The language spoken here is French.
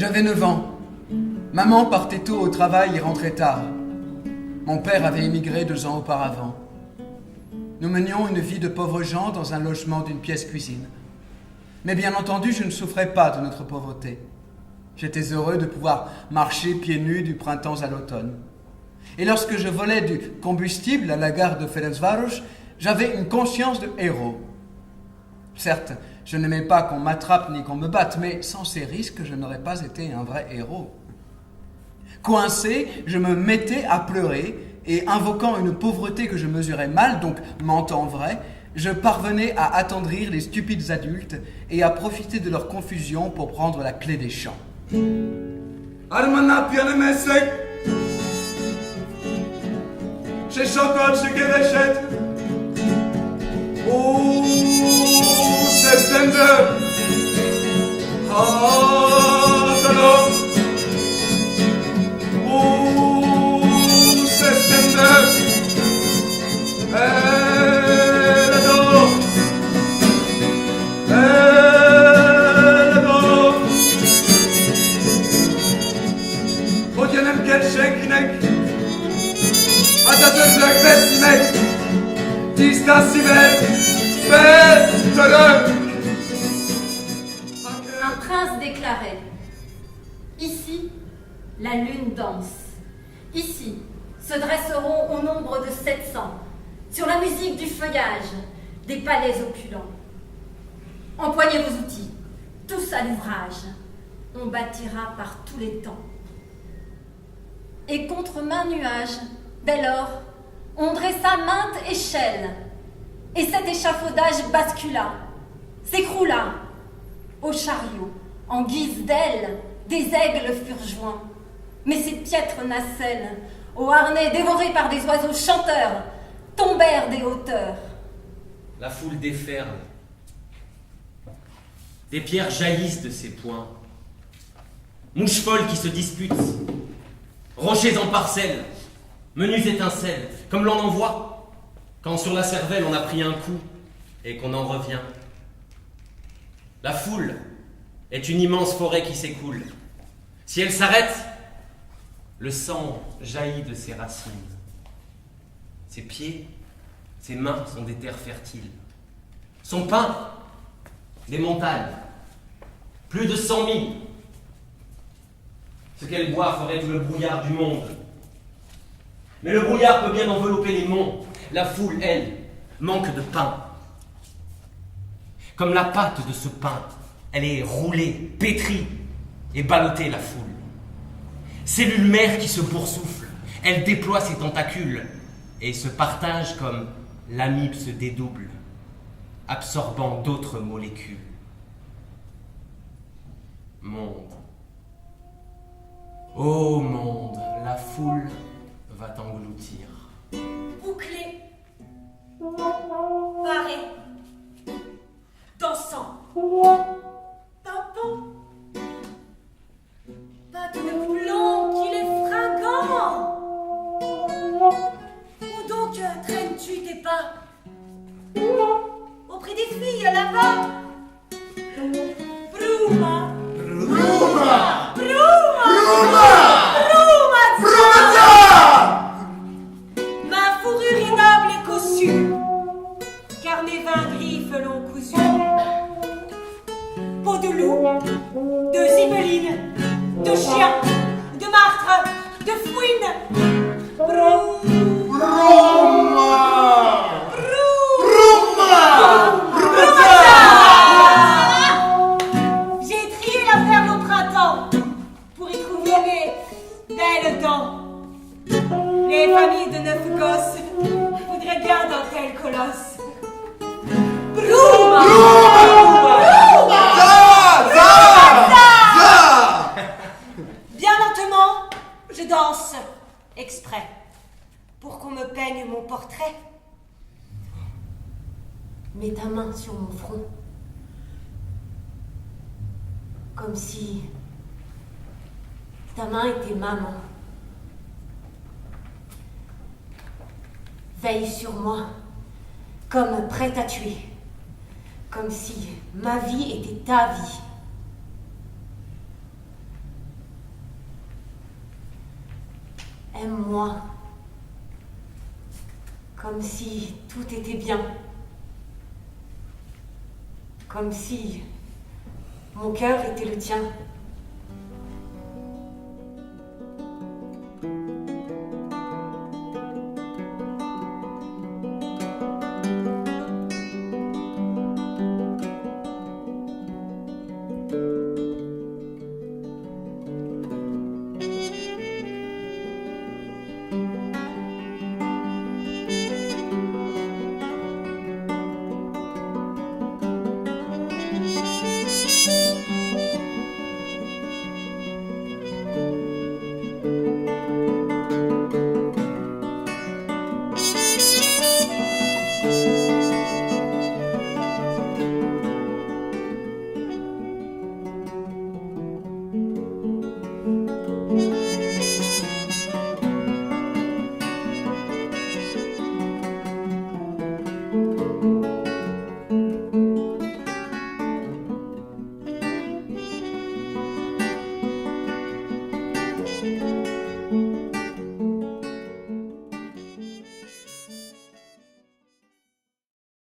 J'avais 9 ans. Maman partait tôt au travail et rentrait tard. Mon père avait émigré 2 ans auparavant. Nous menions une vie de pauvres gens dans un logement d'une pièce cuisine. Mais bien entendu, je ne souffrais pas de notre pauvreté. J'étais heureux de pouvoir marcher pieds nus du printemps à l'automne. Et lorsque je volais du combustible à la gare de Ferencváros, j'avais une conscience de héros. Certes, je n'aimais pas qu'on m'attrape ni qu'on me batte, mais sans ces risques, je n'aurais pas été un vrai héros. Coincé, je me mettais à pleurer et invoquant une pauvreté que je mesurais mal, donc mentant vrai, je parvenais à attendrir les stupides adultes et à profiter de leur confusion pour prendre la clé des champs. Armana pianı meslek Chez Şokol, chez Geveşet Seslendi Hatırlam Seslendi Gerçeknek Atatürk'le besmek Distasivel Betörök Un prince déclarait: ici, la lune danse. Ici, se dresseront au nombre de 700, sur la musique du feuillage, des palais opulents. Empoignez vos outils, tous à l'ouvrage. On bâtira par tous les temps. Et contre maint nuage, dès lors, on dressa mainte échelle, et cet échafaudage bascula, s'écroula. Au chariot, en guise d'ailes, des aigles furent joints, mais ces piètres nacelles, au harnais dévorés par des oiseaux chanteurs, tombèrent des hauteurs. La foule déferle. Des pierres jaillissent de ses poings. Mouches folles qui se disputent. Rochers en parcelles, menues étincelles, comme l'on en voit quand sur la cervelle on a pris un coup et qu'on en revient. La foule est une immense forêt qui s'écoule. Si elle s'arrête, le sang jaillit de ses racines. Ses pieds, ses mains sont des terres fertiles. Son pain, des montagnes, plus de 100 000. Ce qu'elle boit ferait tout le brouillard du monde. Mais le brouillard peut bien envelopper les monts. La foule, elle, manque de pain. Comme la pâte de ce pain, elle est roulée, pétrie et ballottée, la foule. Cellule mère qui se boursoufle, elle déploie ses tentacules et se partage comme l'amibe se dédouble, absorbant d'autres molécules. Monde. Ô monde, la foule va t'engloutir. Bouclé, paré, dansant, pimpant, pas de plomb qu'il est fringant. Où donc traînes-tu tes pas? Auprès des filles là-bas? Bruma, Ruma Bruma, ma fourrure est noble et cossue, car mes 20 griffes l'ont cousu. Peau de loup, de zibeline, de chien, de martre, de fouine. J'ai trié la perle au printemps pour y trouver mes belles dents. Les familles de 9 gosses voudraient bien d'un tel colosse. Brouma! Bien lentement, je danse exprès pour qu'on me peigne mon portrait. Mets ta main sur mon front, comme si ta main était ma main. Veille sur moi, comme prête à tuer, comme si ma vie était ta vie. Aime-moi. Comme si tout était bien. Comme si mon cœur était le tien.